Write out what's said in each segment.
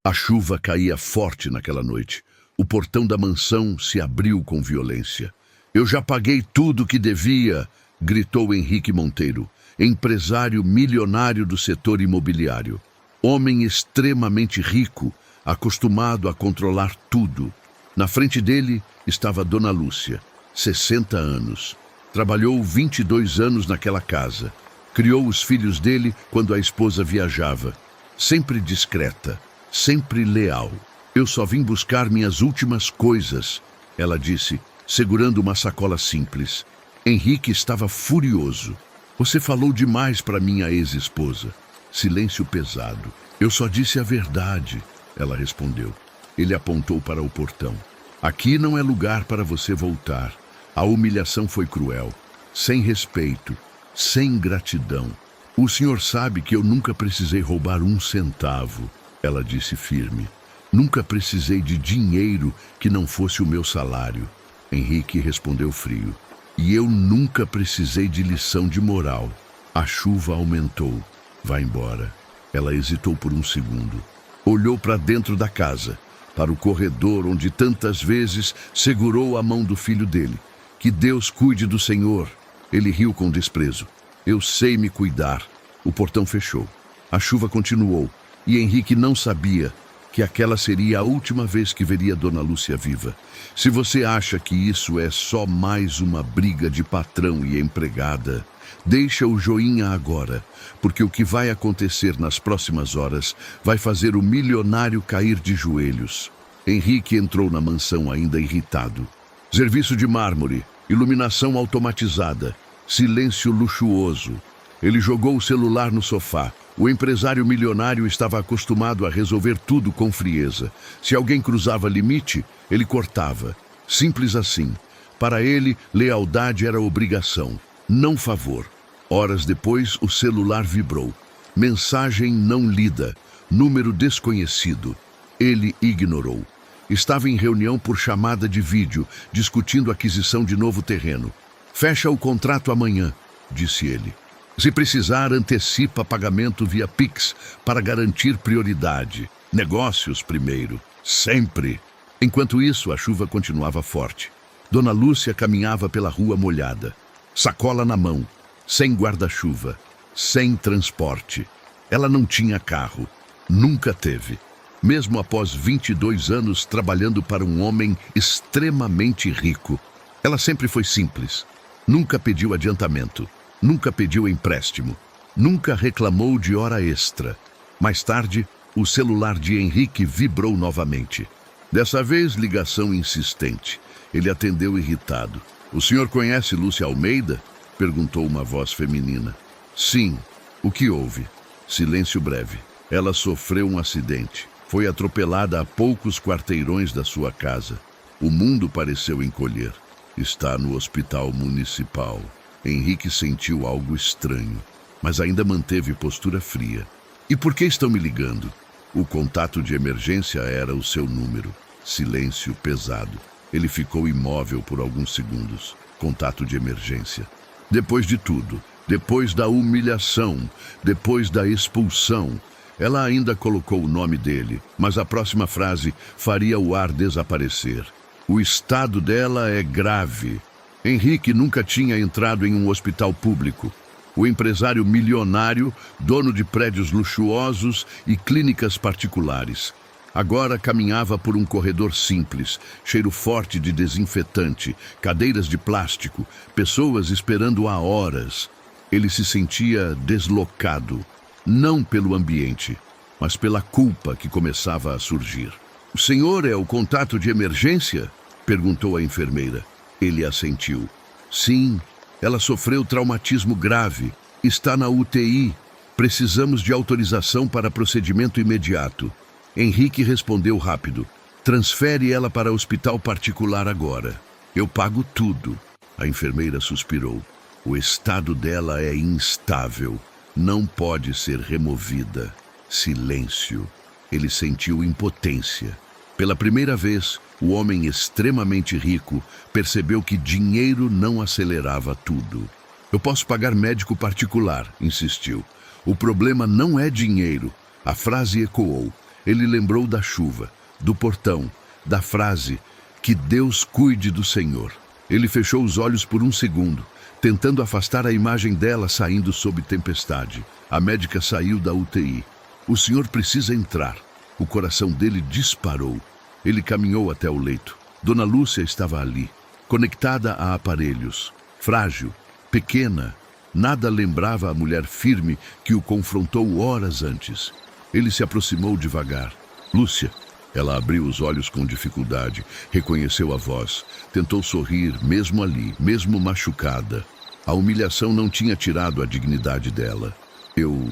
A chuva caía forte naquela noite. O portão da mansão se abriu com violência. "Eu já paguei tudo o que devia", gritou Henrique Monteiro, empresário milionário do setor imobiliário. Homem extremamente rico, acostumado a controlar tudo. Na frente dele estava Dona Lúcia, 60 anos. Trabalhou 22 anos naquela casa. Criou os filhos dele quando a esposa viajava. Sempre discreta, sempre leal. "Eu só vim buscar minhas últimas coisas", ela disse, segurando uma sacola simples. Henrique estava furioso. "Você falou demais para minha ex-esposa." Silêncio pesado. "Eu só disse a verdade", ela respondeu. Ele apontou para o portão. "Aqui não é lugar para você voltar. A humilhação foi cruel, sem respeito, sem gratidão. O senhor sabe que eu nunca precisei roubar um centavo", ela disse firme. "Nunca precisei de dinheiro que não fosse o meu salário." Henrique respondeu frio. "E eu nunca precisei de lição de moral." A chuva aumentou. "Vá embora." Ela hesitou por um segundo. Olhou para dentro da casa, para o corredor onde tantas vezes segurou a mão do filho dele. "Que Deus cuide do senhor." Ele riu com desprezo. "Eu sei me cuidar." O portão fechou. A chuva continuou, e Henrique não sabia que aquela seria a última vez que veria Dona Lúcia viva. Se você acha que isso é só mais uma briga de patrão e empregada, deixa o joinha agora, porque o que vai acontecer nas próximas horas vai fazer o milionário cair de joelhos. Henrique entrou na mansão ainda irritado. Serviço de mármore, iluminação automatizada, silêncio luxuoso. Ele jogou o celular no sofá. O empresário milionário estava acostumado a resolver tudo com frieza. Se alguém cruzava limite, ele cortava. Simples assim. Para ele, lealdade era obrigação, não favor. Horas depois, o celular vibrou. Mensagem não lida. Número desconhecido. Ele ignorou. Estava em reunião por chamada de vídeo, discutindo a aquisição de novo terreno. "Fecha o contrato amanhã", disse ele. "Se precisar, antecipa pagamento via Pix para garantir prioridade. Negócios primeiro, sempre." Enquanto isso, a chuva continuava forte. Dona Lúcia caminhava pela rua molhada, sacola na mão, sem guarda-chuva, sem transporte. Ela não tinha carro, nunca teve. Mesmo após 22 anos trabalhando para um homem extremamente rico, ela sempre foi simples. Nunca pediu adiantamento, nunca pediu empréstimo, nunca reclamou de hora extra. Mais tarde, o celular de Henrique vibrou novamente. Dessa vez, ligação insistente. Ele atendeu irritado. "O senhor conhece Lúcia Almeida?" perguntou uma voz feminina. "Sim." "O que houve?" Silêncio breve. "Ela sofreu um acidente. Foi atropelada a poucos quarteirões da sua casa. O mundo pareceu encolher. Está no hospital municipal." Henrique sentiu algo estranho, mas ainda manteve postura fria. "E por que estão me ligando?" O contato de emergência era o seu número. Silêncio pesado. Ele ficou imóvel por alguns segundos. Contato de emergência. Depois de tudo, depois da humilhação, depois da expulsão, ela ainda colocou o nome dele, mas a próxima frase faria o ar desaparecer. "O estado dela é grave." Henrique nunca tinha entrado em um hospital público. O empresário milionário, dono de prédios luxuosos e clínicas particulares. Agora caminhava por um corredor simples, cheiro forte de desinfetante, cadeiras de plástico, pessoas esperando há horas. Ele se sentia deslocado, não pelo ambiente, mas pela culpa que começava a surgir. "O senhor é o contato de emergência?" perguntou a enfermeira. Ele assentiu. "Sim, ela sofreu traumatismo grave. Está na UTI. Precisamos de autorização para procedimento imediato." Henrique respondeu rápido. "Transfere ela para hospital particular agora. Eu pago tudo." A enfermeira suspirou. "O estado dela é instável. Não pode ser removida." Silêncio. Ele sentiu impotência. Pela primeira vez, o homem extremamente rico percebeu que dinheiro não acelerava tudo. "Eu posso pagar médico particular", insistiu. "O problema não é dinheiro." A frase ecoou. Ele lembrou da chuva, do portão, da frase "que Deus cuide do Senhor". Ele fechou os olhos por um segundo, tentando afastar a imagem dela saindo sob tempestade. A médica saiu da UTI. "O senhor precisa entrar." O coração dele disparou. Ele caminhou até o leito. Dona Lúcia estava ali, conectada a aparelhos. Frágil, pequena, nada lembrava a mulher firme que o confrontou horas antes. Ele se aproximou devagar. "Lúcia." Ela abriu os olhos com dificuldade, reconheceu a voz, tentou sorrir, mesmo ali, mesmo machucada. A humilhação não tinha tirado a dignidade dela. "Eu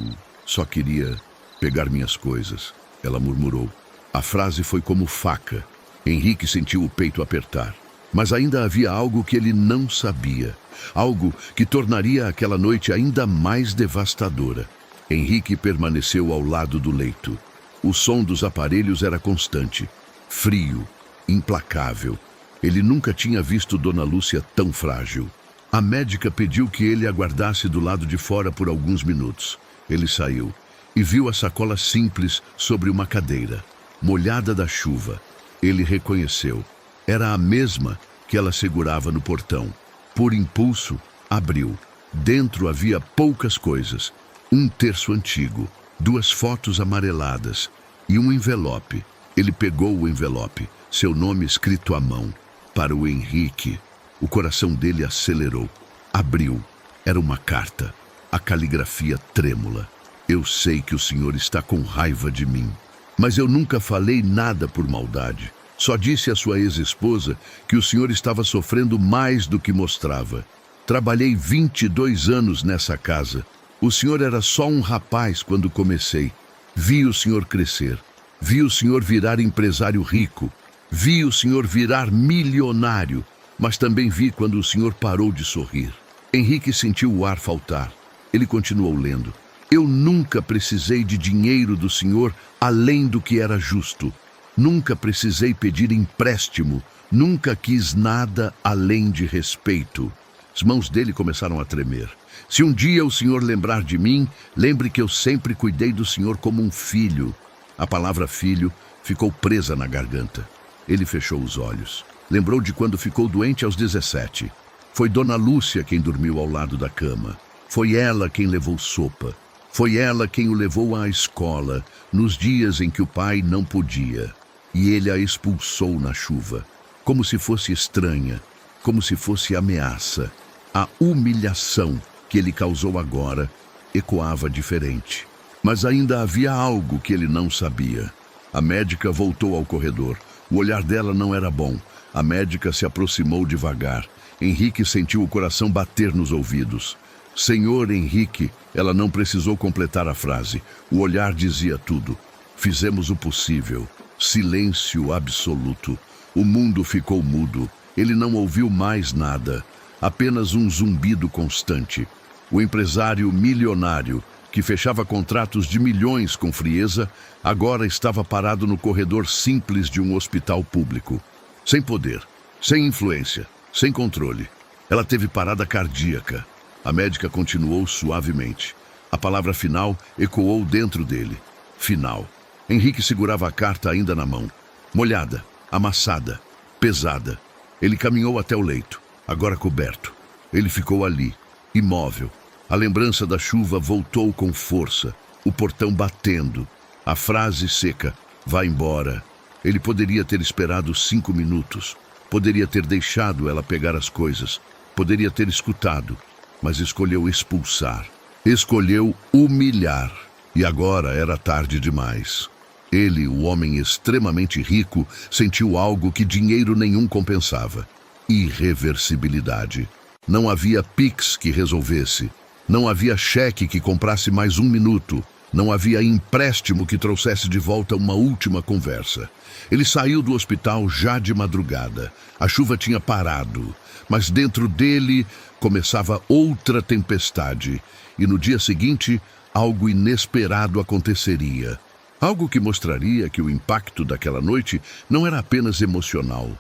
só queria pegar minhas coisas", ela murmurou. A frase foi como faca. Henrique sentiu o peito apertar. Mas ainda havia algo que ele não sabia. Algo que tornaria aquela noite ainda mais devastadora. Henrique permaneceu ao lado do leito. O som dos aparelhos era constante, frio, implacável. Ele nunca tinha visto Dona Lúcia tão frágil. A médica pediu que ele aguardasse do lado de fora por alguns minutos. Ele saiu e viu a sacola simples sobre uma cadeira, molhada da chuva. Ele reconheceu. Era a mesma que ela segurava no portão. Por impulso, abriu. Dentro havia poucas coisas. Um terço antigo, 2 fotos amareladas e um envelope. Ele pegou o envelope, seu nome escrito à mão. Para o Henrique. O coração dele acelerou. Abriu. Era uma carta. A caligrafia trêmula. "Eu sei que o senhor está com raiva de mim, mas eu nunca falei nada por maldade. Só disse à sua ex-esposa que o senhor estava sofrendo mais do que mostrava. Trabalhei 22 anos nessa casa. O senhor era só um rapaz quando comecei. Vi o senhor crescer. Vi o senhor virar empresário rico. Vi o senhor virar milionário. Mas também vi quando o senhor parou de sorrir." Henrique sentiu o ar faltar. Ele continuou lendo. "Eu nunca precisei de dinheiro do senhor além do que era justo. Nunca precisei pedir empréstimo. Nunca quis nada além de respeito." As mãos dele começaram a tremer. "Se um dia o senhor lembrar de mim, lembre que eu sempre cuidei do senhor como um filho." A palavra filho ficou presa na garganta. Ele fechou os olhos. Lembrou de quando ficou doente aos 17. Foi Dona Lúcia quem dormiu ao lado da cama. Foi ela quem levou sopa. Foi ela quem o levou à escola, nos dias em que o pai não podia. E ele a expulsou na chuva, como se fosse estranha, como se fosse ameaça. A humilhação que ele causou agora ecoava diferente. Mas ainda havia algo que ele não sabia. A médica voltou ao corredor. O olhar dela não era bom. A médica se aproximou devagar. Henrique sentiu o coração bater nos ouvidos. "Senhor Henrique", ela não precisou completar a frase. O olhar dizia tudo. "Fizemos o possível." Silêncio absoluto. O mundo ficou mudo. Ele não ouviu mais nada. Apenas um zumbido constante. O empresário milionário, que fechava contratos de milhões com frieza, agora estava parado no corredor simples de um hospital público. Sem poder, sem influência, sem controle. Ela teve parada cardíaca. A médica continuou suavemente. A palavra final ecoou dentro dele. Final. Henrique segurava a carta ainda na mão. Molhada, amassada, pesada. Ele caminhou até o leito, agora coberto. Ele ficou ali, imóvel. A lembrança da chuva voltou com força. O portão batendo. A frase seca, "Vá embora." Ele poderia ter esperado 5 minutos. Poderia ter deixado ela pegar as coisas. Poderia ter escutado. Mas escolheu expulsar. Escolheu humilhar. E agora era tarde demais. Ele, o homem extremamente rico, sentiu algo que dinheiro nenhum compensava. Irreversibilidade. Não havia Pix que resolvesse. Não havia cheque que comprasse mais 1 minuto. Não havia empréstimo que trouxesse de volta uma última conversa. Ele saiu do hospital já de madrugada. A chuva tinha parado, mas dentro dele começava outra tempestade. E no dia seguinte, algo inesperado aconteceria. Algo que mostraria que o impacto daquela noite não era apenas emocional,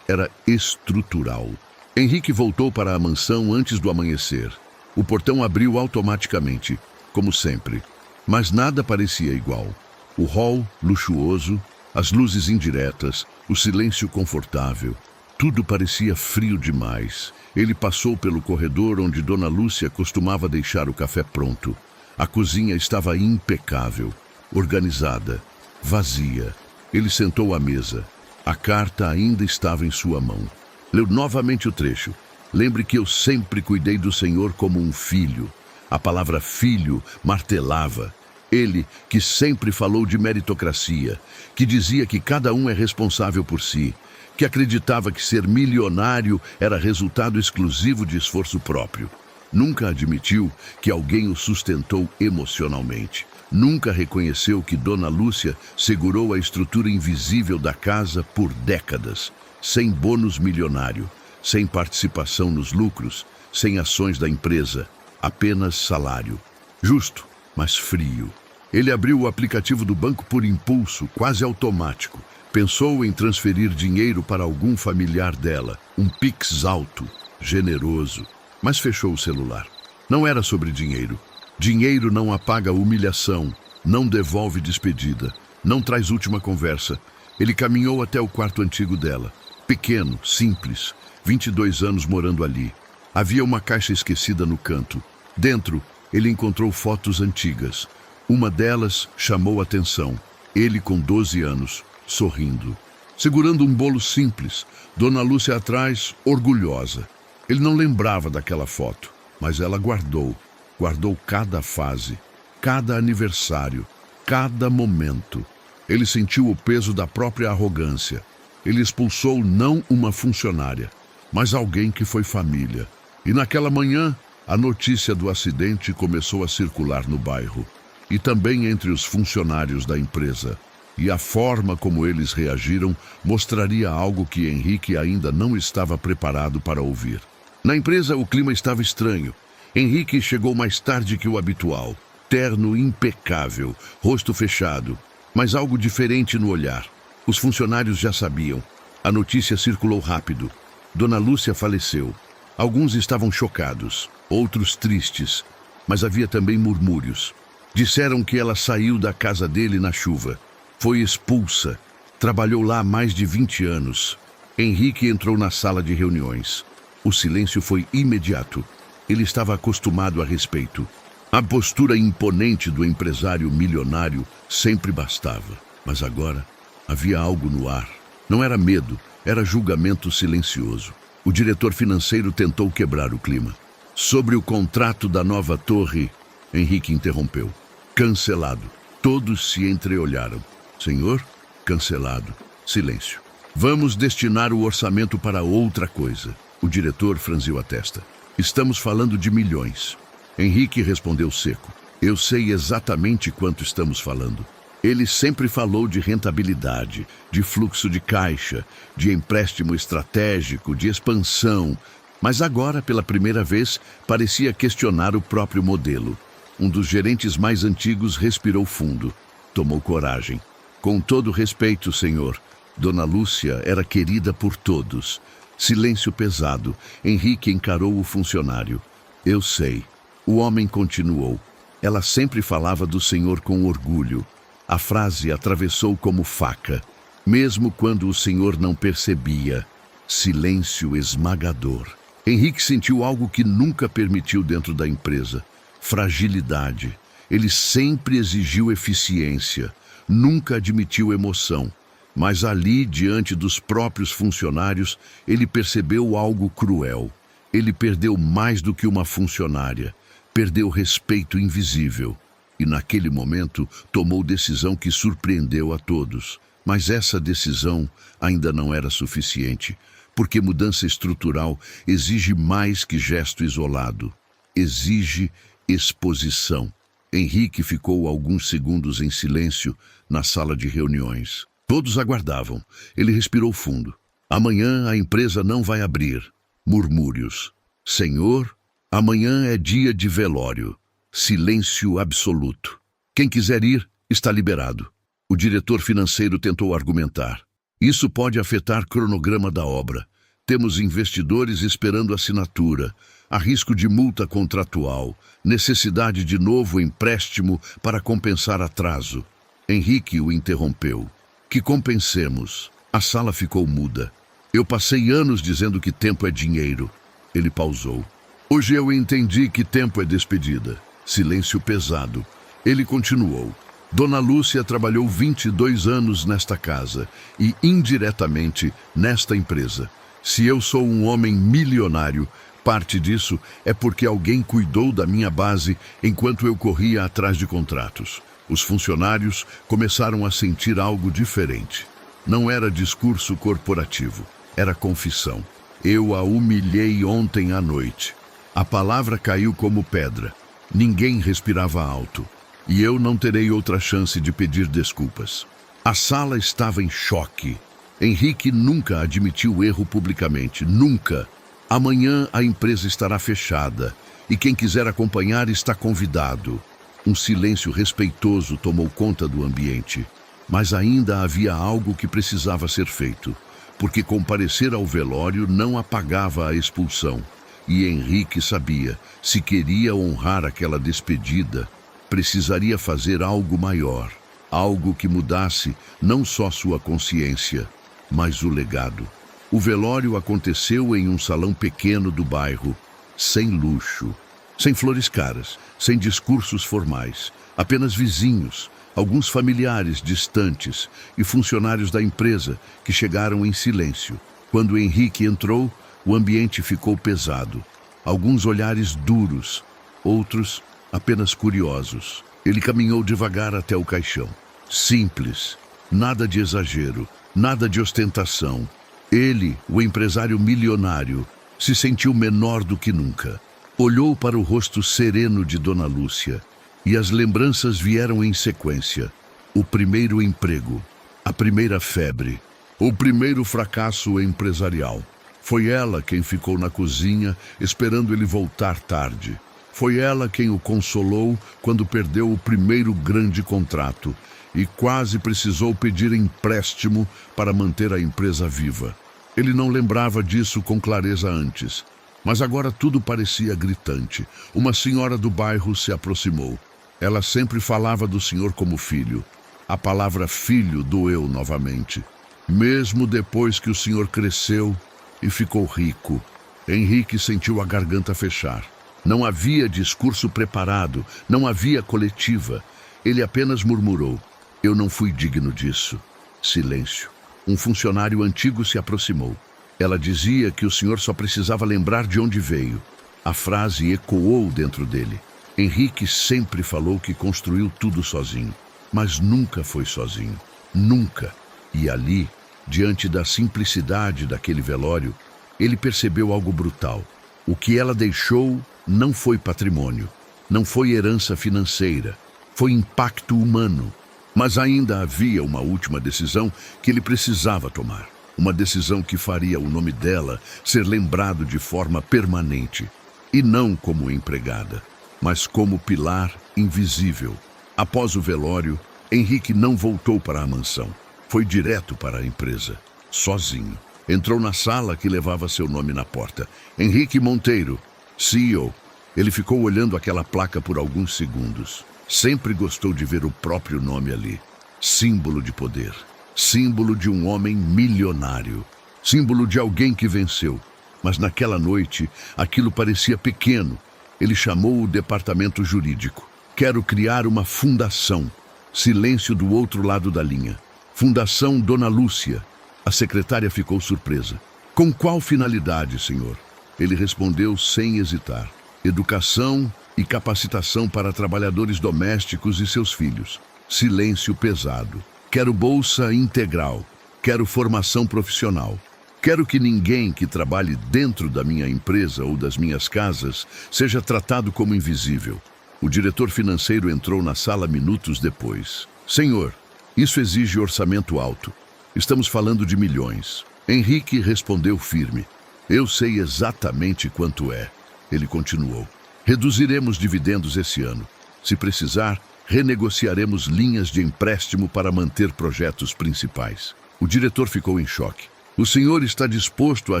era estrutural. Henrique voltou para a mansão antes do amanhecer. O portão abriu automaticamente, como sempre. Mas nada parecia igual. O hall luxuoso, as luzes indiretas, o silêncio confortável. Tudo parecia frio demais. Ele passou pelo corredor onde Dona Lúcia costumava deixar o café pronto. A cozinha estava impecável, organizada, vazia. Ele sentou à mesa. A carta ainda estava em sua mão. Leu novamente o trecho. Lembre que eu sempre cuidei do Senhor como um filho. A palavra filho martelava. Ele, que sempre falou de meritocracia, que dizia que cada um é responsável por si, que acreditava que ser milionário era resultado exclusivo de esforço próprio. Nunca admitiu que alguém o sustentou emocionalmente. Nunca reconheceu que Dona Lúcia segurou a estrutura invisível da casa por décadas, sem bônus milionário, sem participação nos lucros, sem ações da empresa, apenas salário. Justo, mas frio. Ele abriu o aplicativo do banco por impulso, quase automático. Pensou em transferir dinheiro para algum familiar dela, um Pix alto, generoso, mas fechou o celular. Não era sobre dinheiro. Dinheiro não apaga humilhação, não devolve despedida, não traz última conversa. Ele caminhou até o quarto antigo dela. Pequeno, simples, 22 anos morando ali. Havia uma caixa esquecida no canto. Dentro, ele encontrou fotos antigas. Uma delas chamou a atenção. Ele com 12 anos, sorrindo. Segurando um bolo simples, Dona Lúcia atrás, orgulhosa. Ele não lembrava daquela foto, mas ela guardou. Guardou cada fase, cada aniversário, cada momento. Ele sentiu o peso da própria arrogância. Ele expulsou não uma funcionária, mas alguém que foi família. E naquela manhã, a notícia do acidente começou a circular no bairro. E também entre os funcionários da empresa. E a forma como eles reagiram mostraria algo que Henrique ainda não estava preparado para ouvir. Na empresa, o clima estava estranho. Henrique chegou mais tarde que o habitual. Terno impecável, rosto fechado, mas algo diferente no olhar. Os funcionários já sabiam. A notícia circulou rápido. Dona Lúcia faleceu. Alguns estavam chocados, outros tristes, mas havia também murmúrios. Disseram que ela saiu da casa dele na chuva. Foi expulsa. Trabalhou lá há mais de 20 anos. Henrique entrou na sala de reuniões. O silêncio foi imediato. Ele estava acostumado a respeito. A postura imponente do empresário milionário sempre bastava. Mas agora havia algo no ar. Não era medo, era julgamento silencioso. O diretor financeiro tentou quebrar o clima. Sobre o contrato da nova torre, Henrique interrompeu. Cancelado. Todos se entreolharam. Senhor? Cancelado. Silêncio. Vamos destinar o orçamento para outra coisa. O diretor franziu a testa. Estamos falando de milhões. Henrique respondeu seco. Eu sei exatamente quanto estamos falando. Ele sempre falou de rentabilidade, de fluxo de caixa, de empréstimo estratégico, de expansão. Mas agora, pela primeira vez, parecia questionar o próprio modelo. Um dos gerentes mais antigos respirou fundo. Tomou coragem. Com todo respeito, senhor. Dona Lúcia era querida por todos. Silêncio pesado. Henrique encarou o funcionário. Eu sei. O homem continuou. Ela sempre falava do senhor com orgulho. A frase atravessou como faca. Mesmo quando o senhor não percebia. Silêncio esmagador. Henrique sentiu algo que nunca permitiu dentro da empresa. Fragilidade. Ele sempre exigiu eficiência. Nunca admitiu emoção. Mas ali, diante dos próprios funcionários, ele percebeu algo cruel. Ele perdeu mais do que uma funcionária. Perdeu respeito invisível. E naquele momento, tomou decisão que surpreendeu a todos. Mas essa decisão ainda não era suficiente, porque mudança estrutural exige mais que gesto isolado. Exige exposição. Henrique ficou alguns segundos em silêncio na sala de reuniões. Todos aguardavam. Ele respirou fundo. Amanhã a empresa não vai abrir. Murmúrios. Senhor, amanhã é dia de velório. Silêncio absoluto. Quem quiser ir, está liberado. O diretor financeiro tentou argumentar. Isso pode afetar o cronograma da obra. Temos investidores esperando assinatura. Há risco de multa contratual. Necessidade de novo empréstimo para compensar atraso. Henrique o interrompeu. Que compensemos. A sala ficou muda. Eu passei anos dizendo que tempo é dinheiro. Ele pausou. Hoje eu entendi que tempo é despedida. Silêncio pesado. Ele continuou. Dona Lúcia trabalhou 22 anos nesta casa e, indiretamente, nesta empresa. Se eu sou um homem milionário, parte disso é porque alguém cuidou da minha base enquanto eu corria atrás de contratos. Os funcionários começaram a sentir algo diferente. Não era discurso corporativo, era confissão. Eu a humilhei ontem à noite. A palavra caiu como pedra. Ninguém respirava alto. E eu não terei outra chance de pedir desculpas. A sala estava em choque. Henrique nunca admitiu erro publicamente, nunca. Amanhã a empresa estará fechada e quem quiser acompanhar está convidado. Um silêncio respeitoso tomou conta do ambiente, mas ainda havia algo que precisava ser feito, porque comparecer ao velório não apagava a expulsão. E Henrique sabia, se queria honrar aquela despedida, precisaria fazer algo maior, algo que mudasse não só sua consciência, mas o legado. O velório aconteceu em um salão pequeno do bairro, sem luxo, sem flores caras, sem discursos formais, apenas vizinhos, alguns familiares distantes e funcionários da empresa que chegaram em silêncio. Quando Henrique entrou, o ambiente ficou pesado. Alguns olhares duros, outros apenas curiosos. Ele caminhou devagar até o caixão. Simples, nada de exagero, nada de ostentação. Ele, o empresário milionário, se sentiu menor do que nunca. Olhou para o rosto sereno de Dona Lúcia e as lembranças vieram em sequência. O primeiro emprego, a primeira febre, o primeiro fracasso empresarial. Foi ela quem ficou na cozinha esperando ele voltar tarde. Foi ela quem o consolou quando perdeu o primeiro grande contrato e quase precisou pedir empréstimo para manter a empresa viva. Ele não lembrava disso com clareza antes, mas agora tudo parecia gritante. Uma senhora do bairro se aproximou. Ela sempre falava do senhor como filho. A palavra filho doeu novamente. Mesmo depois que o senhor cresceu e ficou rico, Henrique sentiu a garganta fechar. Não havia discurso preparado, não havia coletiva. Ele apenas murmurou: eu não fui digno disso. Silêncio. Um funcionário antigo se aproximou. Ela dizia que o senhor só precisava lembrar de onde veio. A frase ecoou dentro dele. Henrique sempre falou que construiu tudo sozinho, mas nunca foi sozinho. Nunca. E ali, diante da simplicidade daquele velório, ele percebeu algo brutal. O que ela deixou não foi patrimônio, não foi herança financeira, foi impacto humano. Mas ainda havia uma última decisão que ele precisava tomar. Uma decisão que faria o nome dela ser lembrado de forma permanente. E não como empregada, mas como pilar invisível. Após o velório, Henrique não voltou para a mansão. Foi direto para a empresa, sozinho. Entrou na sala que levava seu nome na porta. Henrique Monteiro, CEO. Ele ficou olhando aquela placa por alguns segundos. Sempre gostou de ver o próprio nome ali. Símbolo de poder. Símbolo de um homem milionário. Símbolo de alguém que venceu. Mas naquela noite, aquilo parecia pequeno. Ele chamou o departamento jurídico. Quero criar uma fundação. Silêncio do outro lado da linha. Fundação Dona Lúcia. A secretária ficou surpresa. Com qual finalidade, senhor? Ele respondeu sem hesitar. Educação e capacitação para trabalhadores domésticos e seus filhos. Silêncio pesado. Quero bolsa integral. Quero formação profissional. Quero que ninguém que trabalhe dentro da minha empresa ou das minhas casas seja tratado como invisível. O diretor financeiro entrou na sala minutos depois. Senhor, isso exige orçamento alto. Estamos falando de milhões. Henrique respondeu firme. Eu sei exatamente quanto é. Ele continuou. Reduziremos dividendos esse ano. Se precisar, renegociaremos linhas de empréstimo para manter projetos principais. O diretor ficou em choque. O senhor está disposto a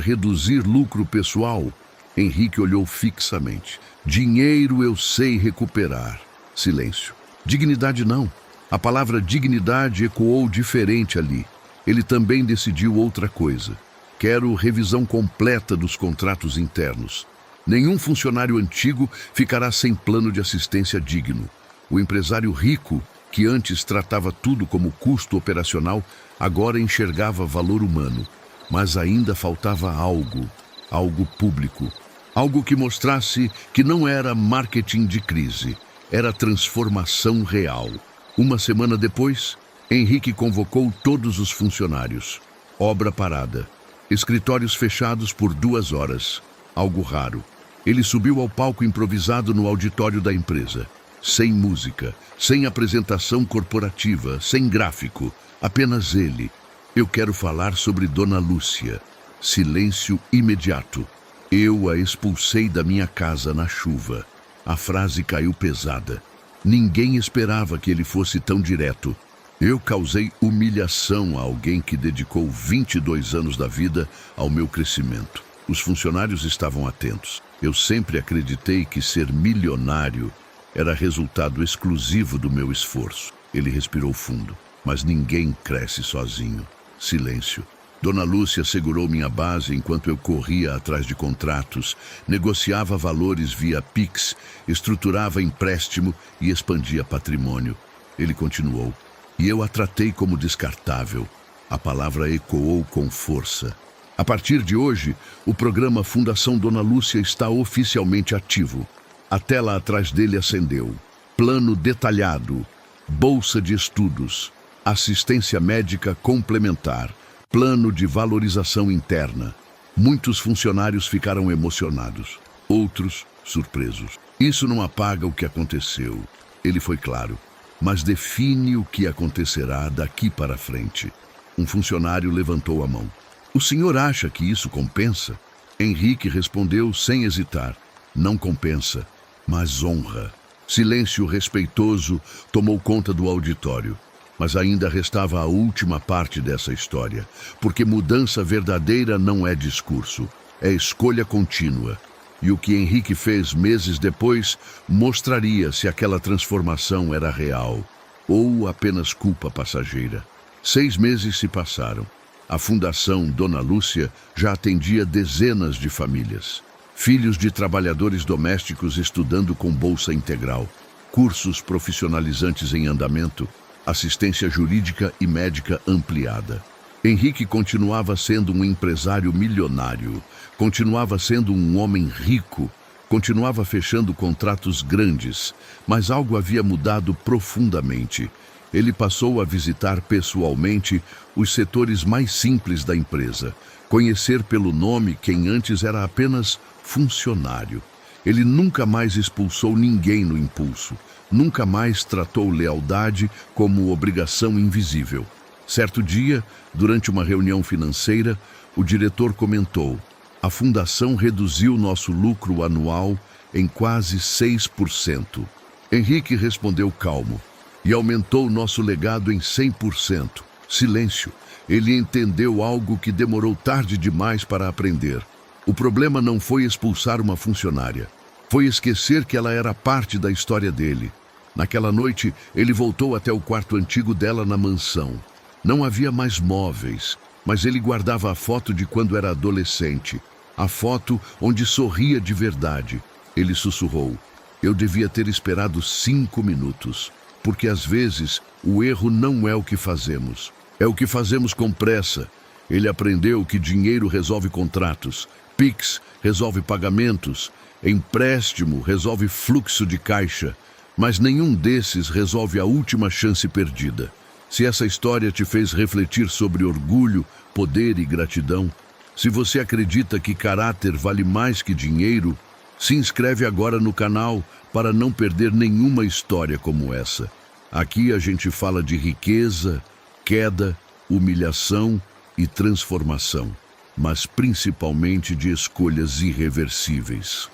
reduzir lucro pessoal? Henrique olhou fixamente. Dinheiro eu sei recuperar. Silêncio. Dignidade não. A palavra dignidade ecoou diferente ali. Ele também decidiu outra coisa. Quero revisão completa dos contratos internos. Nenhum funcionário antigo ficará sem plano de assistência digno. O empresário rico, que antes tratava tudo como custo operacional, agora enxergava valor humano. Mas ainda faltava algo público. Algo que mostrasse que não era marketing de crise, era transformação real. Uma semana depois, Henrique convocou todos os funcionários. Obra parada. Escritórios fechados por 2 horas. Algo raro. Ele subiu ao palco improvisado no auditório da empresa. Sem música, sem apresentação corporativa, sem gráfico. Apenas ele. Eu quero falar sobre Dona Lúcia. Silêncio imediato. Eu a expulsei da minha casa na chuva. A frase caiu pesada. Ninguém esperava que ele fosse tão direto. Eu causei humilhação a alguém que dedicou 22 anos da vida ao meu crescimento. Os funcionários estavam atentos. Eu sempre acreditei que ser milionário era resultado exclusivo do meu esforço. Ele respirou fundo. Mas ninguém cresce sozinho. Silêncio. Dona Lúcia segurou minha base enquanto eu corria atrás de contratos, negociava valores via Pix, estruturava empréstimo e expandia patrimônio. Ele continuou. E eu a tratei como descartável. A palavra ecoou com força. A partir de hoje, o programa Fundação Dona Lúcia está oficialmente ativo. A tela atrás dele acendeu. Plano detalhado. Bolsa de estudos. Assistência médica complementar. Plano de valorização interna. Muitos funcionários ficaram emocionados. Outros, surpresos. Isso não apaga o que aconteceu. Ele foi claro. Mas define o que acontecerá daqui para frente. Um funcionário levantou a mão. O senhor acha que isso compensa? Henrique respondeu sem hesitar. Não compensa, mas honra. Silêncio respeitoso tomou conta do auditório. Mas ainda restava a última parte dessa história, porque mudança verdadeira não é discurso, é escolha contínua. E o que Henrique fez meses depois mostraria se aquela transformação era real ou apenas culpa passageira. 6 meses se passaram. A Fundação Dona Lúcia já atendia dezenas de famílias. Filhos de trabalhadores domésticos estudando com bolsa integral, cursos profissionalizantes em andamento, assistência jurídica e médica ampliada. Henrique continuava sendo um empresário milionário, continuava sendo um homem rico, continuava fechando contratos grandes, mas algo havia mudado profundamente. Ele passou a visitar pessoalmente os setores mais simples da empresa, conhecer pelo nome quem antes era apenas funcionário. Ele nunca mais expulsou ninguém no impulso. Nunca mais tratou lealdade como obrigação invisível. Certo dia, durante uma reunião financeira, o diretor comentou: a fundação reduziu nosso lucro anual em quase 6%. Henrique respondeu calmo: e aumentou nosso legado em 100%. Silêncio. Ele entendeu algo que demorou tarde demais para aprender. O problema não foi expulsar uma funcionária. Foi esquecer que ela era parte da história dele. Naquela noite, ele voltou até o quarto antigo dela na mansão. Não havia mais móveis, mas ele guardava a foto de quando era adolescente. A foto onde sorria de verdade. Ele sussurrou: eu devia ter esperado 5 minutos, porque às vezes o erro não é o que fazemos, é o que fazemos com pressa. Ele aprendeu que dinheiro resolve contratos, Pix resolve pagamentos, empréstimo resolve fluxo de caixa, mas nenhum desses resolve a última chance perdida. Se essa história te fez refletir sobre orgulho, poder e gratidão, se você acredita que caráter vale mais que dinheiro, se inscreve agora no canal para não perder nenhuma história como essa. Aqui a gente fala de riqueza, queda, humilhação e transformação, mas principalmente de escolhas irreversíveis.